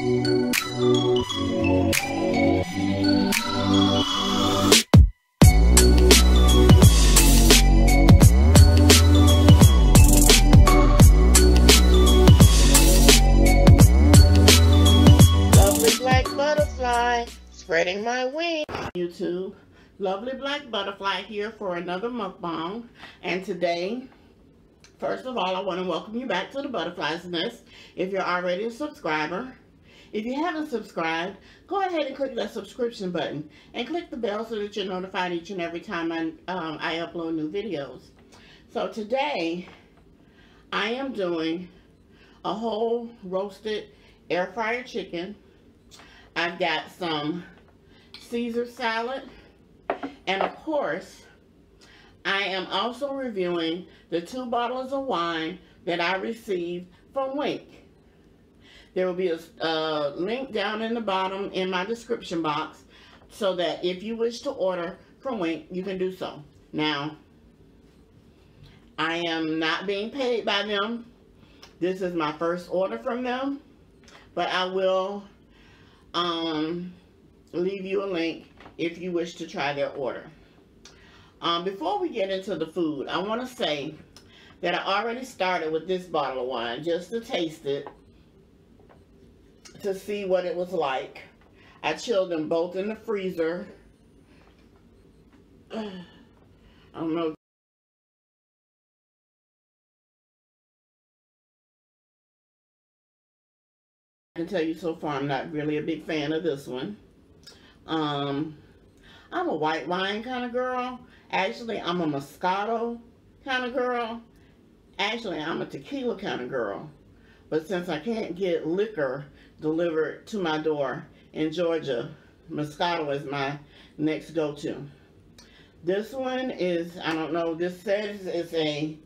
Lovely black butterfly, spreading my wings. YouTube, Lovely Black Butterfly here for another mukbang. And today, first of all, I want to welcome you back to the Butterfly's Nest. If you're already a subscriber, if you haven't subscribed, go ahead and click that subscription button and click the bell so that you're notified each and every time I upload new videos. So today, I am doing a whole roasted air fryer chicken. I've got some Caesar salad, and of course, I am also reviewing the 2 bottles of wine that I received from Winc. There will be a link down in the bottom in my description box so that if you wish to order from Winc, you can do so. Now, I am not being paid by them. This is my first order from them, but I will leave you a link if you wish to try their order. Before we get into the food, I want to say that I already started with this bottle of wine just to taste it, to see what it was like. I chilled them both in the freezer. I don't know. I can tell you so far I'm not really a big fan of this one. I'm a white wine kind of girl. Actually, I'm a Moscato kind of girl. Actually, I'm a tequila kind of girl. But since I can't get liquor delivered to my door in Georgia, Moscato is my next go-to. This one is, I don't know, this says it's a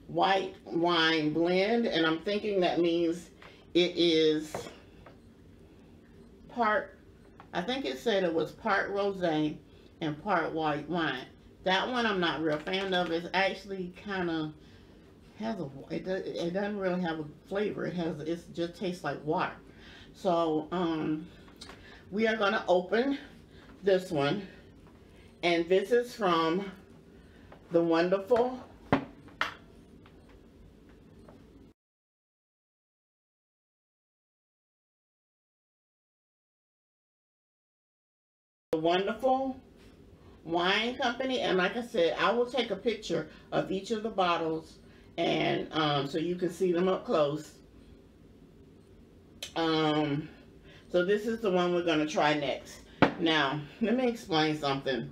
white wine blend, and I'm thinking that means it is part, I think it said it was part rosé and part white wine. That one I'm not real fan of. It's actually kind of has a, it doesn't really have a flavor. It just tastes like water. So we are going to open this one, and this is from the wonderful wine company. And like I said, I will take a picture of each of the bottles, and so you can see them up close. So this is the one we're going to try next. Now, let me explain something.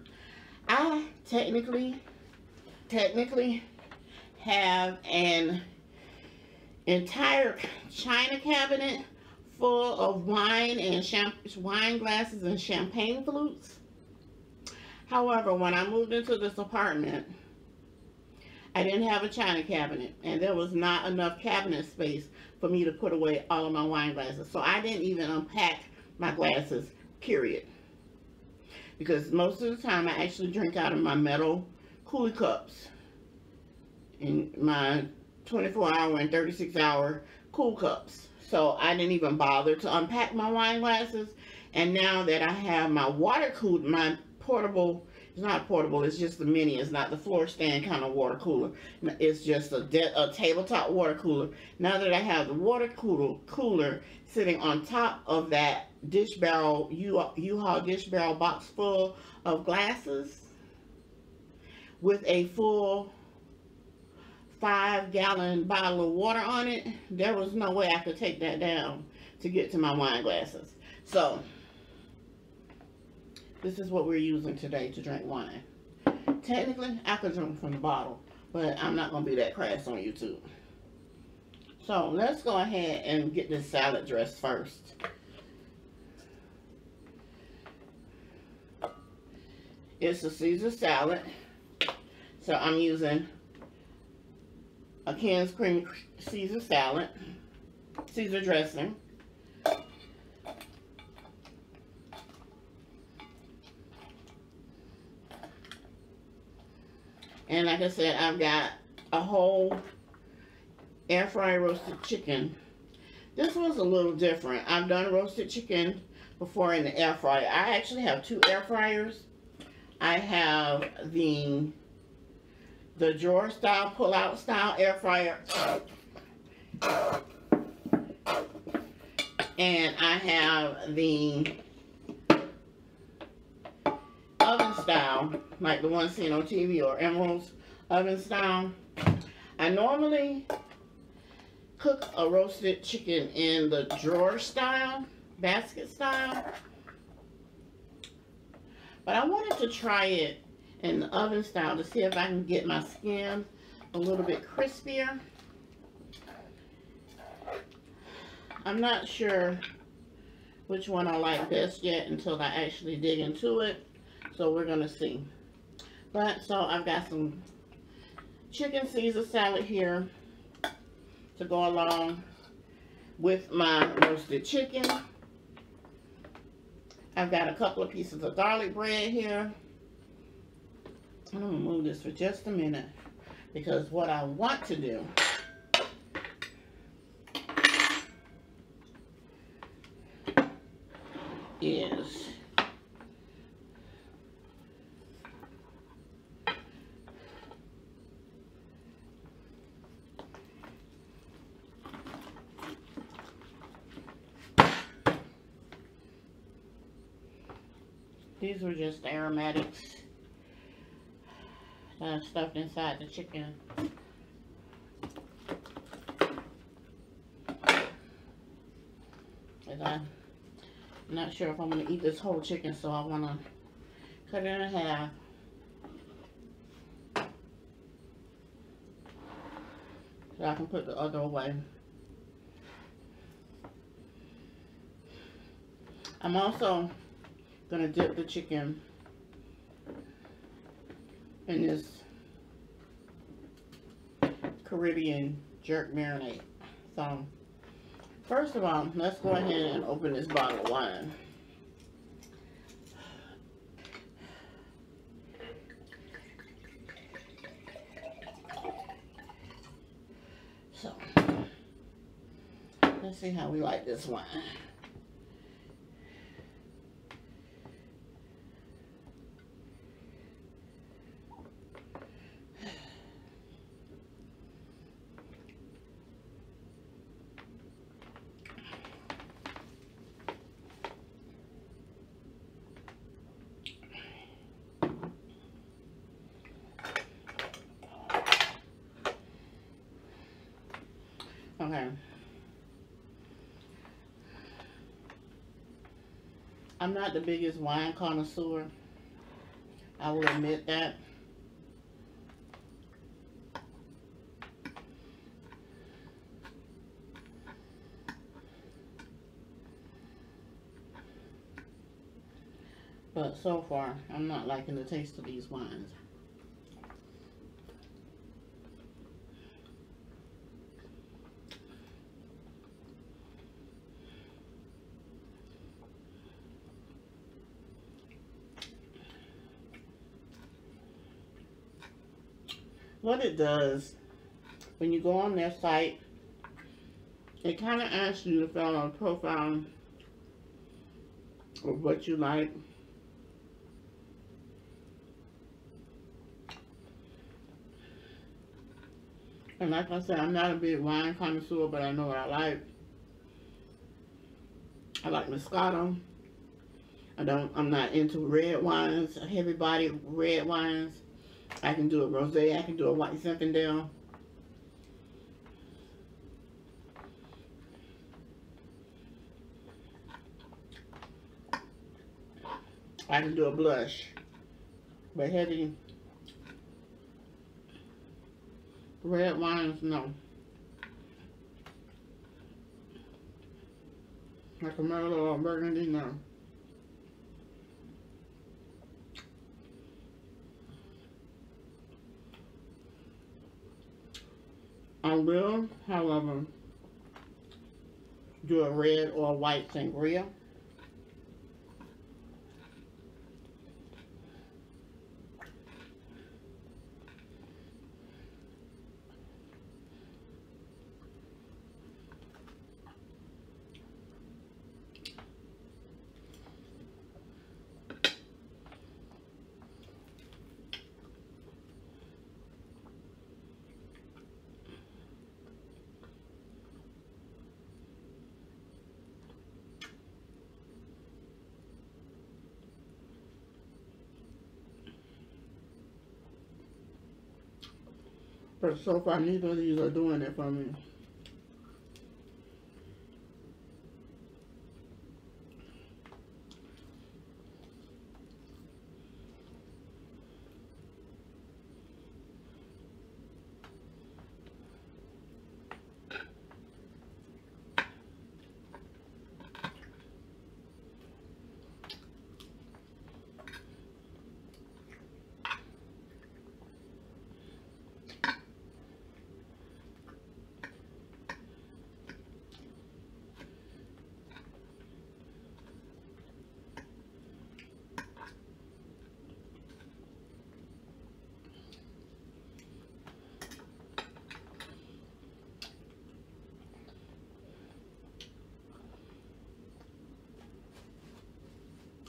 I technically have an entire china cabinet full of wine and wine glasses and champagne flutes. However, when I moved into this apartment, I didn't have a china cabinet, and there was not enough cabinet space for me to put away all of my wine glasses. So I didn't even unpack my glasses, period. Because most of the time I actually drink out of my metal coolie cups, in my 24-hour and 36-hour cool cups. So I didn't even bother to unpack my wine glasses. And now that I have my water cooler, my portable, it's not portable, it's just the mini, it's not the floor stand kind of water cooler. It's just a tabletop water cooler. Now that I have the water cooler sitting on top of that dish barrel, U-Haul dish barrel box full of glasses with a full 5-gallon bottle of water on it, there was no way I could take that down to get to my wine glasses. So this is what we're using today to drink wine. Technically, I could drink from the bottle, but I'm not going to be that crass on YouTube. So let's go ahead and get this salad dressed first. It's a Caesar salad, so I'm using a Ken's creamy Caesar salad, Caesar dressing. And like I said, I've got a whole air fry roasted chicken. This one's a little different. I've done roasted chicken before in the air fryer. I actually have two air fryers. I have the drawer style, pull out style air fryer. And I have the oven style, like the one seen on TV, or Emerald's oven style. I normally cook a roasted chicken in the drawer style, basket style. But I wanted to try it in the oven style to see if I can get my skin a little bit crispier. I'm not sure which one I like best yet until I actually dig into it. So we're going to see. But, so I've got some chicken Caesar salad here to go along with my roasted chicken. I've got a couple of pieces of garlic bread here. I'm going to move this for just a minute, because what I want to do is these were just aromatics that I stuffed inside the chicken. I'm not sure if I'm going to eat this whole chicken, so I want to cut it in half. So I can put the other away. I'm also going to dip the chicken in this Caribbean jerk marinade. So, first of all, let's go ahead and open this bottle of wine. So, let's see how we like this wine. Okay. I'm not the biggest wine connoisseur. I will admit that. But so far, I'm not liking the taste of these wines. What it does, when you go on their site, it kind of asks you to fill out a profile of what you like. And like I said, I'm not a big wine connoisseur, but I know what I like. I like Moscato. I'm not into red wines, heavy body red wines. I can do a rosé, I can do a white Zinfandel. I can do a blush. But heavy red wines, no. Like a Merlot or Burgundy, no. I will, however, do a red or a white sangria. But so far, neither of these are doing it for me.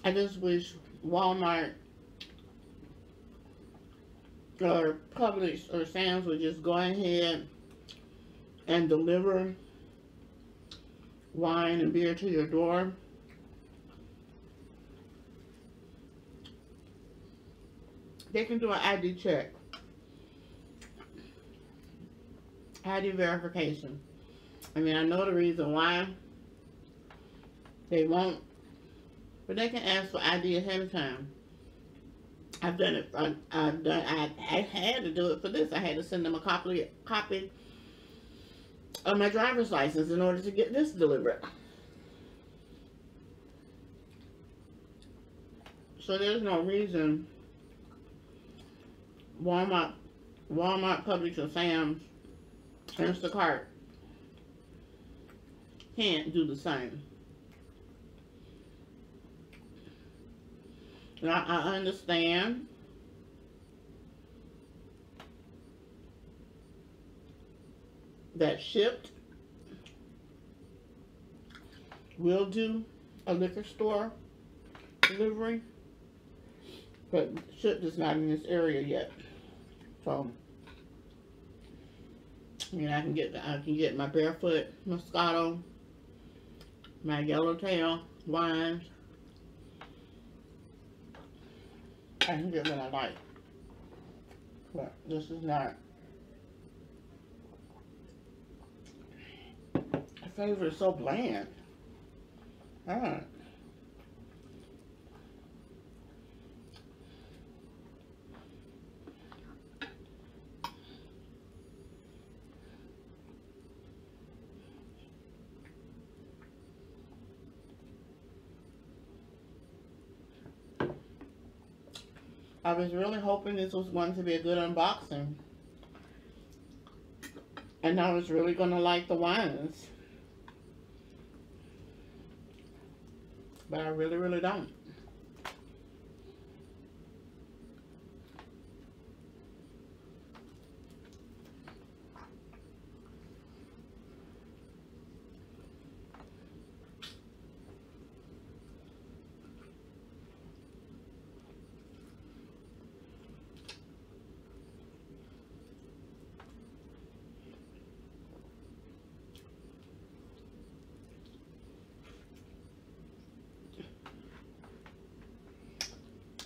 I just wish Walmart or Publix or Sam's would just go ahead and deliver wine and beer to your door. They can do an ID check, ID verification. I mean, I know the reason why they won't, but they can ask for ID ahead of time. I've done it. I had to do it for this. I had to send them a copy of my driver's license in order to get this delivered. So there's no reason Walmart, Publix, or Sam's, Instacart can't do the same. Now, I understand that Shipped will do a liquor store delivery, but Shipped is not in this area yet. So, I mean, I can get my Barefoot Moscato, my Yellowtail wines. I can get what I like, but this is not. The flavor is so bland. I was really hoping this was going to be a good unboxing. And I was really going to like the wines. But I really, really don't.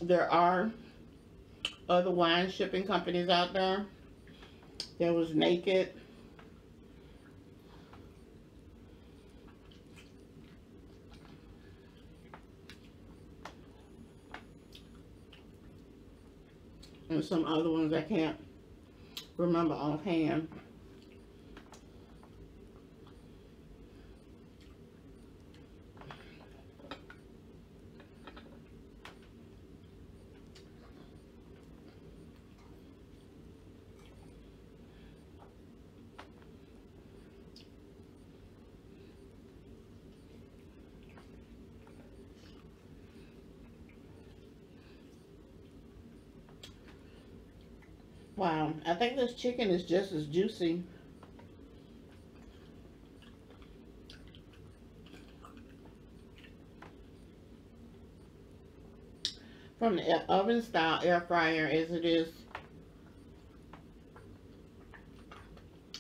There are other wine shipping companies out there. There was Naked. And some other ones I can't remember offhand. Wow, I think this chicken is just as juicy. From the oven style air fryer as it is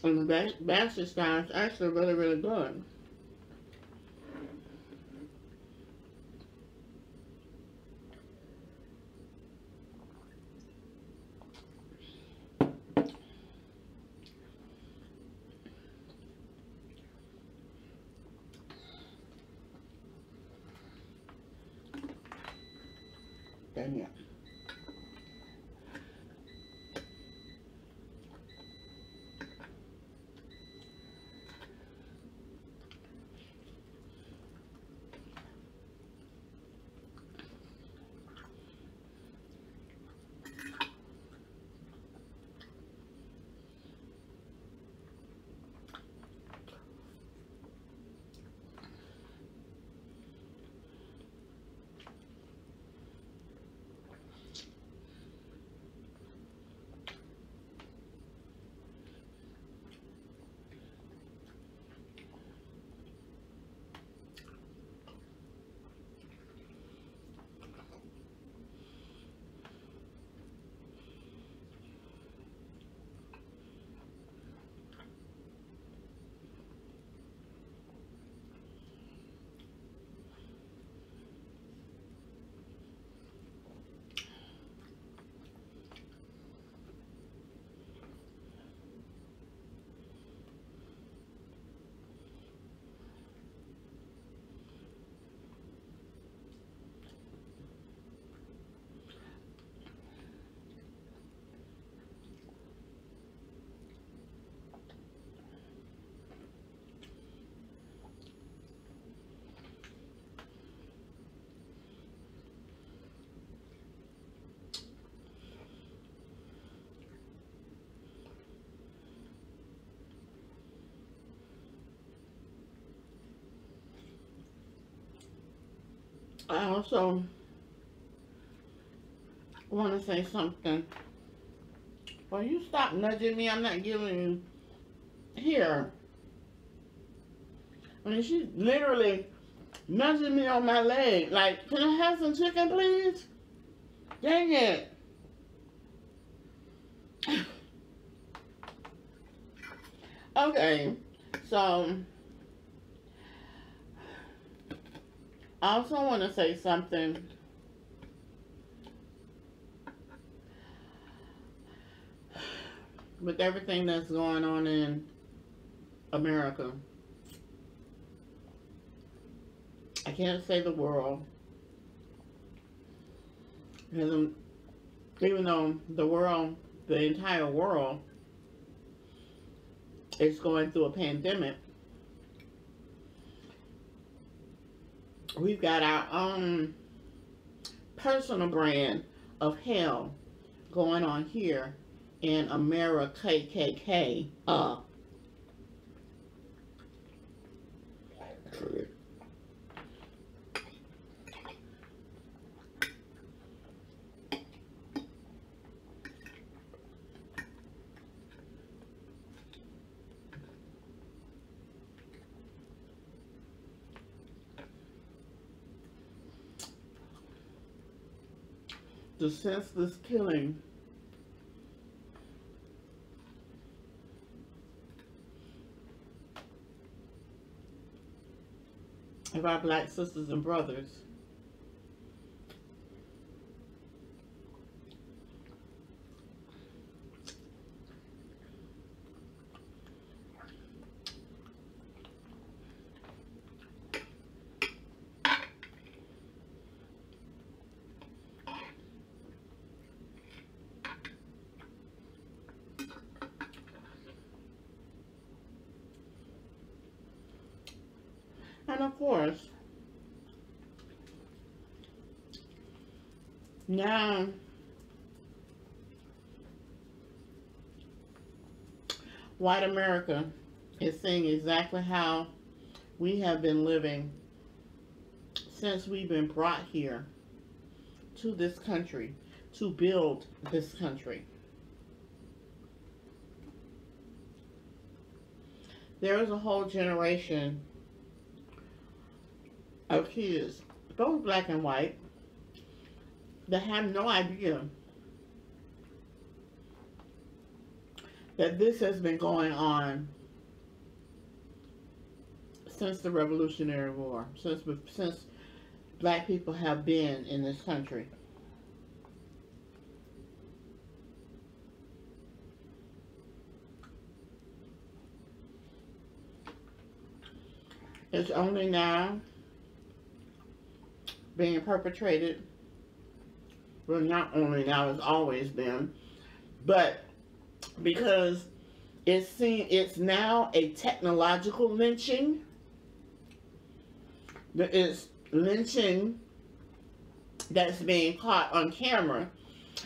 in the basket style. It's actually really, really good. Dang it. I also want to say something. Well, you stop nudging me. I'm not giving you here. I mean, she's literally nudging me on my leg. Like, can I have some chicken, please? Dang it. Okay, so I also want to say something. With everything that's going on in America, I can't say the world, because even though the entire world is going through a pandemic, we've got our own personal brand of hell going on here in America, KKK. The senseless killing of our black sisters and brothers. And of course, now white America is seeing exactly how we have been living since we've been brought here to this country to build this country. There is a whole generation of kids, both black and white, that have no idea that this has been going on since the Revolutionary War, since black people have been in this country. It's only now being perpetrated Well, not only now, it's always been, but because it's now a technological lynching. It's lynching that's being caught on camera,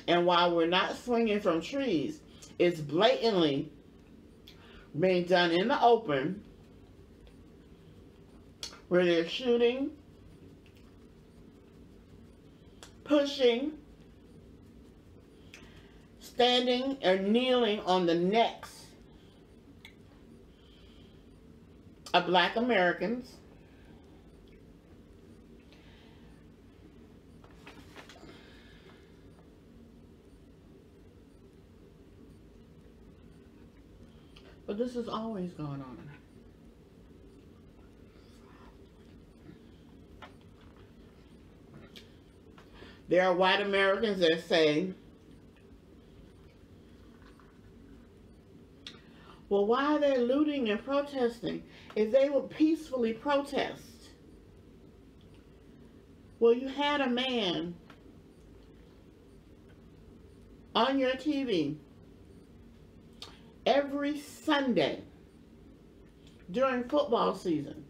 and while we're not swinging from trees, it's blatantly being done in the open, where they're shooting, pushing, standing or kneeling on the necks of Black Americans. But this is always going on. There are white Americans that say, well, why are they looting and protesting? If they would peacefully protest. Well, you had a man on your TV every Sunday during football season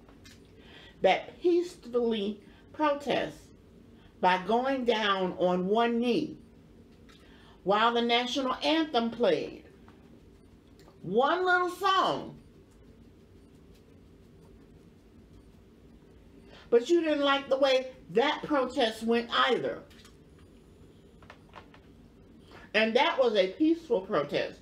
that peacefully protests by going down on one knee while the national anthem played. One little song. But you didn't like the way that protest went either. And that was a peaceful protest.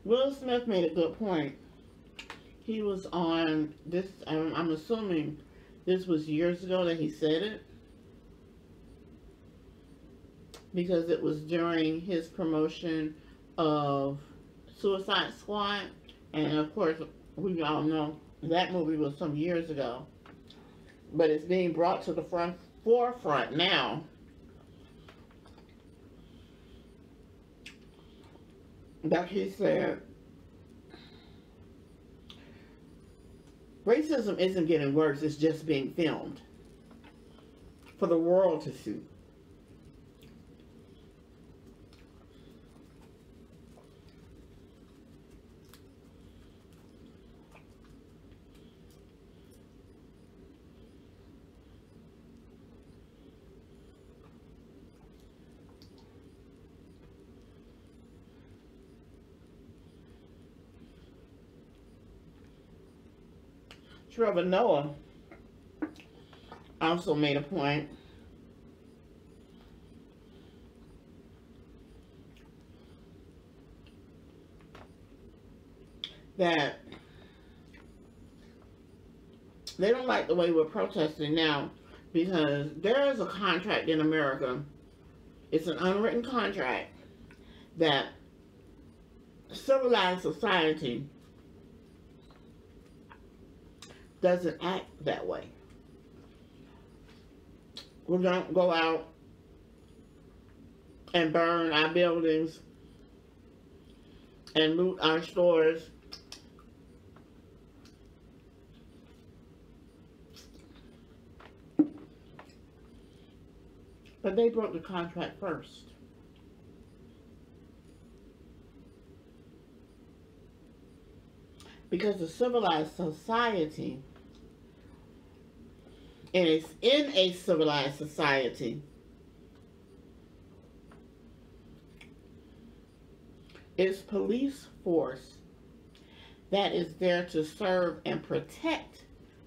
Will Smith made a good point. He was on this, I'm assuming this was years ago that he said it, because it was during his promotion of Suicide Squad, and of course we all know that movie was some years ago, but it's being brought to the forefront now. That he said, racism isn't getting worse, it's just being filmed for the world to see. Trevor Noah also made a point that they don't like the way we're protesting now, because there is a contract in America. It's an unwritten contract that civilized society doesn't act that way. We don't go out and burn our buildings and loot our stores. But they broke the contract first. Because a civilized society, and it's in a civilized society, it's police force that is there to serve and protect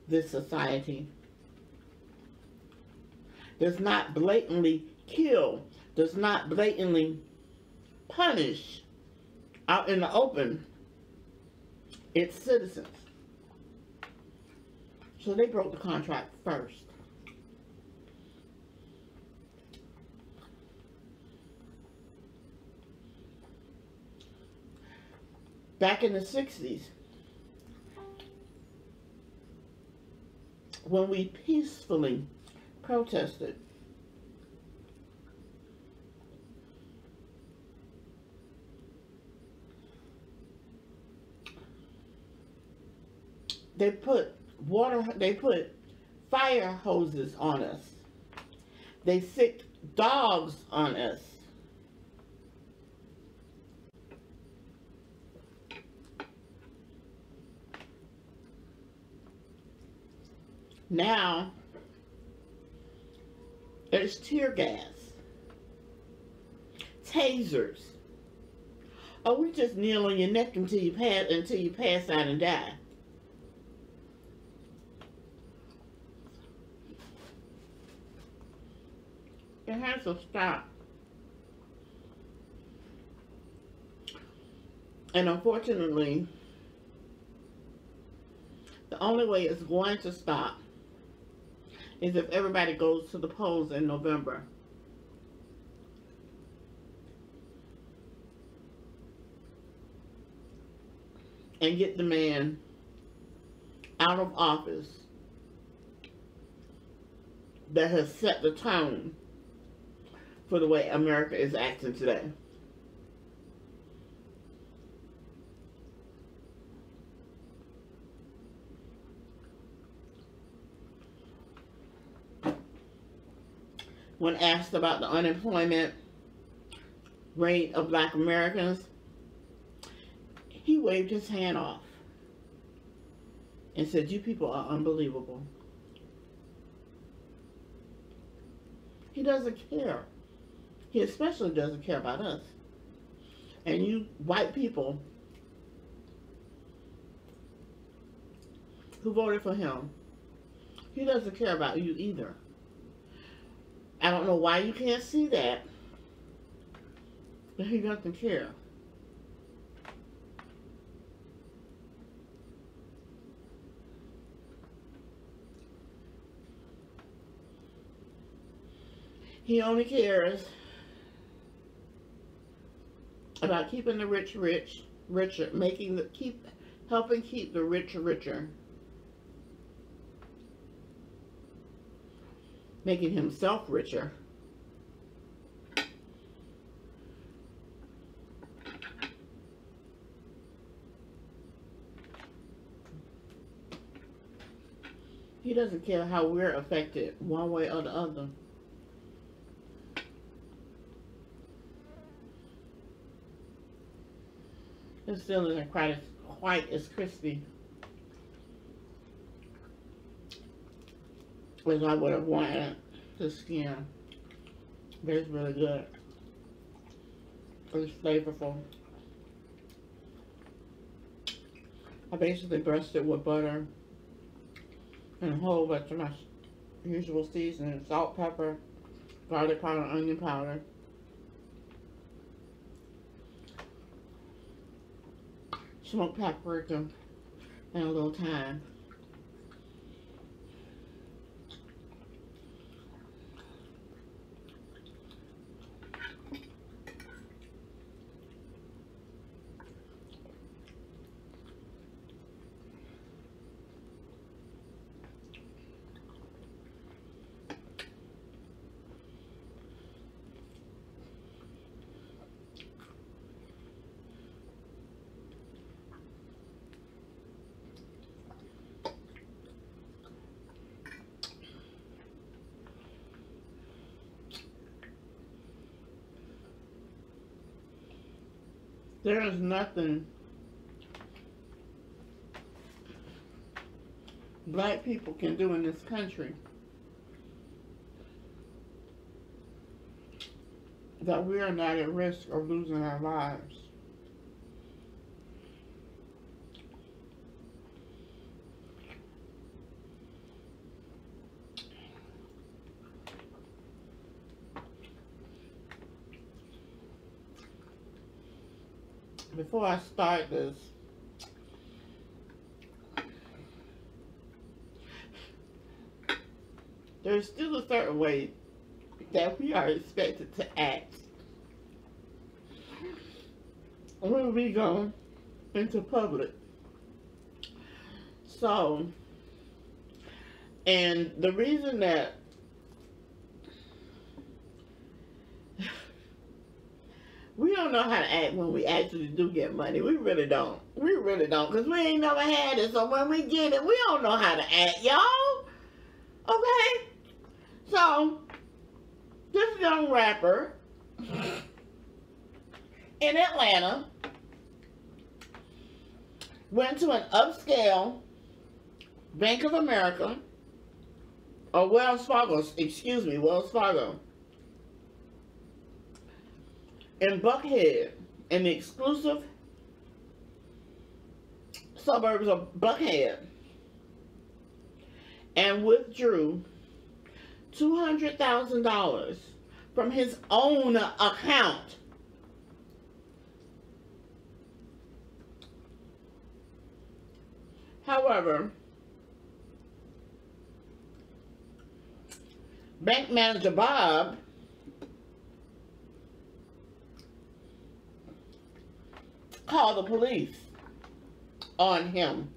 this society. Does not blatantly kill, does not blatantly punish out in the open its citizens. So they broke the contract first. Back in the 60s, when we peacefully protested, They put fire hoses on us. They sicked dogs on us. Now, there's tear gas, tasers. Oh, we just kneel on your neck until you pass out and die. It has to stop. And unfortunately, the only way it's going to stop is if everybody goes to the polls in November. And get the man out of office that has set the tone for the way America is acting today. When asked about the unemployment rate of Black Americans, he waved his hand off and said, "You people are unbelievable." He doesn't care. He especially doesn't care about us. And you white people who voted for him, he doesn't care about you either. I don't know why you can't see that, but he doesn't care. He only cares about keeping the rich richer, helping keep the rich richer, making himself richer. He doesn't care how we're affected one way or the other. It still isn't quite as crispy as I would have wanted the skin. But it's really good. It's flavorful. I basically brushed it with butter and a whole bunch of my usual seasoning: salt, pepper, garlic powder, onion powder. Smoked paprika and a little thyme. There is nothing Black people can do in this country that we are not at risk of losing our lives. Before I start this, there's still a certain way that we are expected to act when we go into public. So, and the reason that We don't know how to act when we actually do get money. We really don't. We really don't. Because we ain't never had it. So when we get it, we don't know how to act, y'all. Okay? So, this young rapper in Atlanta went to an upscale Bank of America, or Wells Fargo, excuse me, Wells Fargo, in Buckhead, in the exclusive suburbs of Buckhead, and withdrew $200,000 from his own account. However, bank manager Bob called the police on him.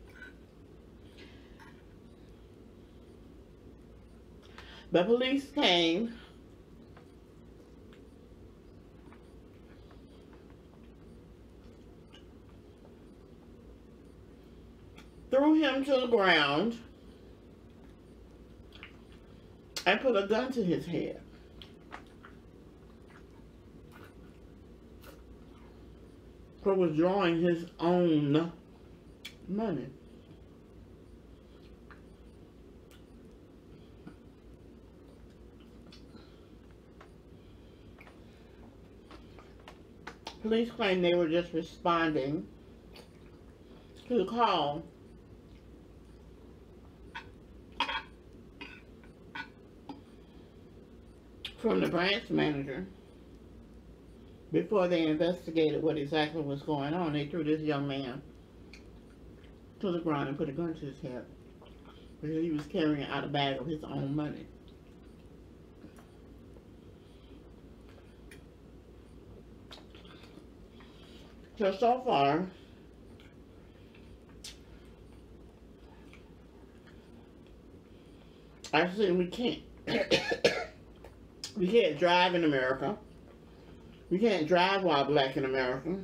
The police came, threw him to the ground, and put a gun to his head. For withdrawing his own money. Police claim they were just responding to the call from the branch manager. Before they investigated what exactly was going on, they threw this young man to the ground and put a gun to his head because he was carrying out a bag of his own money. So far, I see we can't we can't drive in America. We can't drive while black in America.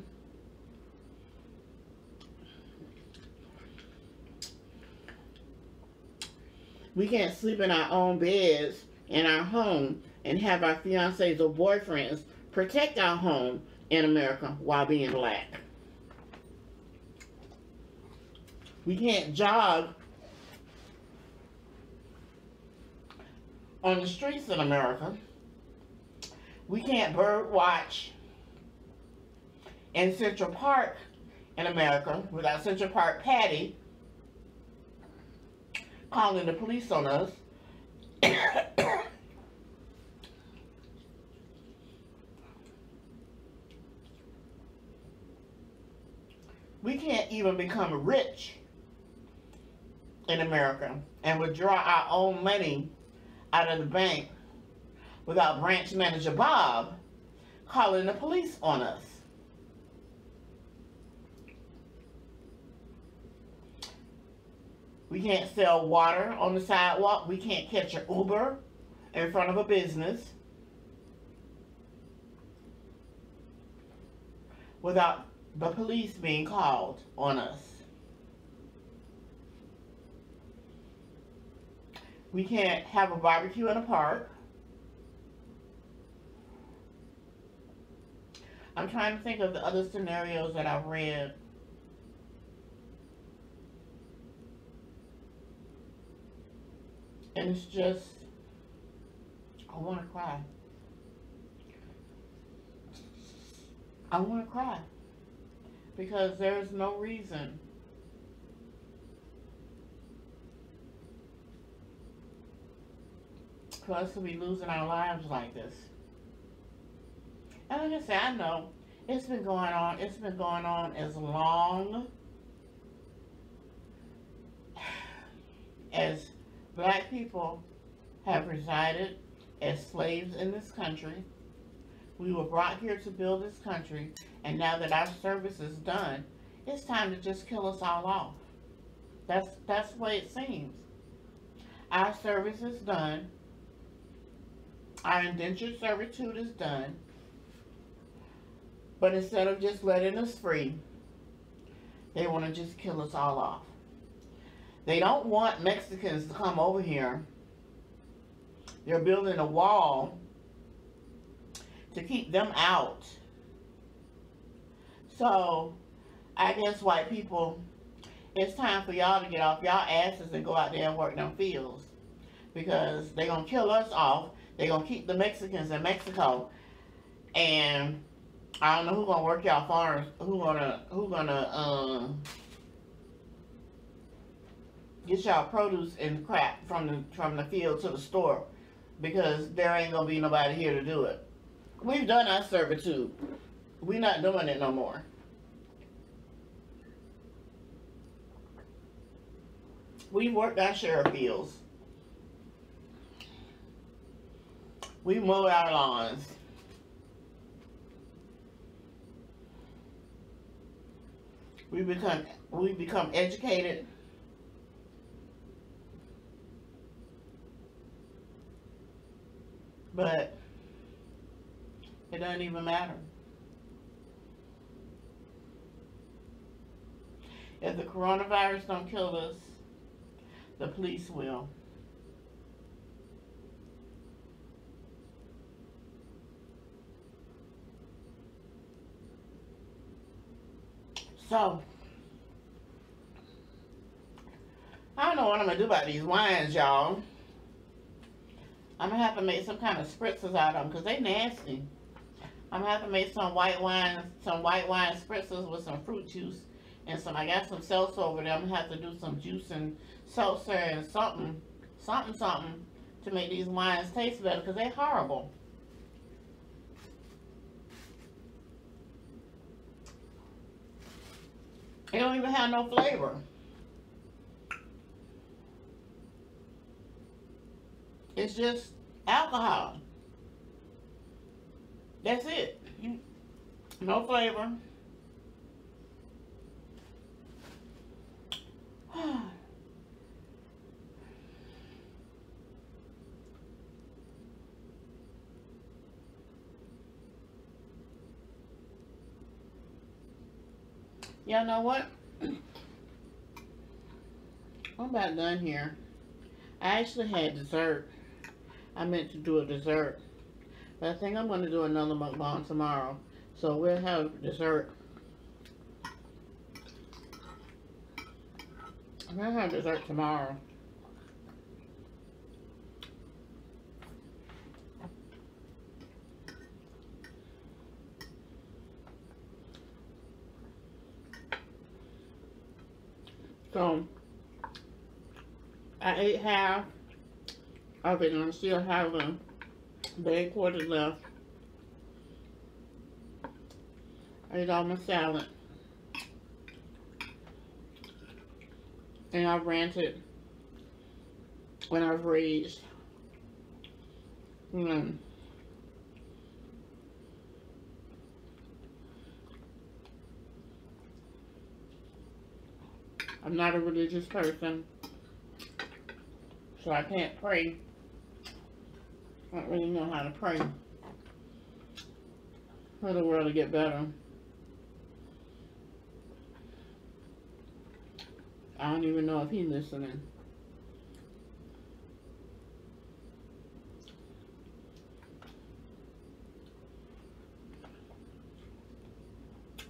We can't sleep in our own beds in our home and have our fiancés or boyfriends protect our home in America while being black. We can't jog on the streets in America. We can't bird watch in Central Park in America without Central Park Patty calling the police on us. We can't even become rich in America and withdraw our own money out of the bank without branch manager Bob calling the police on us. We can't sell water on the sidewalk. We can't catch an Uber in front of a business without the police being called on us. We can't have a barbecue in a park. I'm trying to think of the other scenarios that I've read. And it's just, I want to cry. I want to cry. Because there's no reason for us to be losing our lives like this. And like I said, I know it's been going on. It's been going on as long as black people have resided as slaves in this country. We were brought here to build this country, and now that our service is done, it's time to just kill us all off. That's the way it seems. Our service is done. Our indentured servitude is done. But instead of just letting us free, they want to just kill us all off. They don't want Mexicans to come over here. They're building a wall to keep them out. So, I guess white people, it's time for y'all to get off y'all asses and go out there and work them fields. Because they're going to kill us off. They're going to keep the Mexicans in Mexico. And I don't know who's going to work y'all farms. Who's gonna get y'all produce and crap from the field to the store. Because there ain't going to be nobody here to do it. We've done our servitude. We're not doing it no more. We've worked our share of fields. We mow our lawns. We become educated. But it doesn't even matter. If the coronavirus don't kill us, the police will. So, I don't know what I'm going to do about these wines, y'all. I'm going to have to make some kind of spritzers out of them because they nasty. I'm going to have to make some white wine spritzers with some fruit juice and some, I got some seltzer over there. I'm going to have to do some juice and seltzer and something to make these wines taste better because they're horrible. They don't even have no flavor. It's just alcohol. That's it. No flavor. Y'all know what? I'm about done here. I actually had dessert. I meant to do a dessert. But I think I'm going to do another mukbang tomorrow. So we'll have dessert. I'm going to have dessert tomorrow. So, I ate half of it and I still have a big quarter left. I ate all my salad. And I've ranted when I've raged. I'm not a religious person, so I can't pray. I don't really know how to pray for the world to get better. I don't even know if he's listening.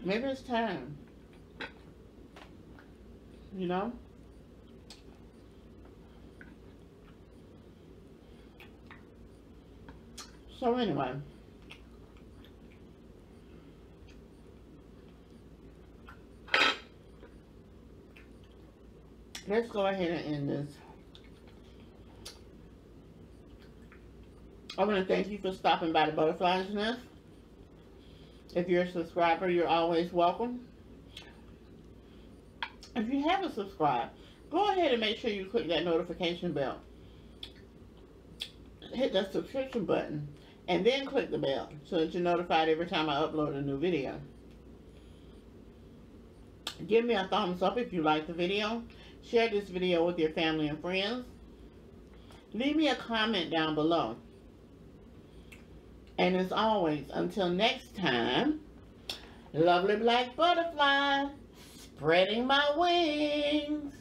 Maybe it's time. You know? So anyway. Let's go ahead and end this. I want to thank you for stopping by the Butterfly's Nest. If you're a subscriber, you're always welcome. If you haven't subscribed, go ahead and make sure you click that notification bell. Hit that subscription button and then click the bell so that you're notified every time I upload a new video. Give me a thumbs up if you like the video. Share this video with your family and friends. Leave me a comment down below. And as always, until next time, lovely black butterfly, spreading my wings.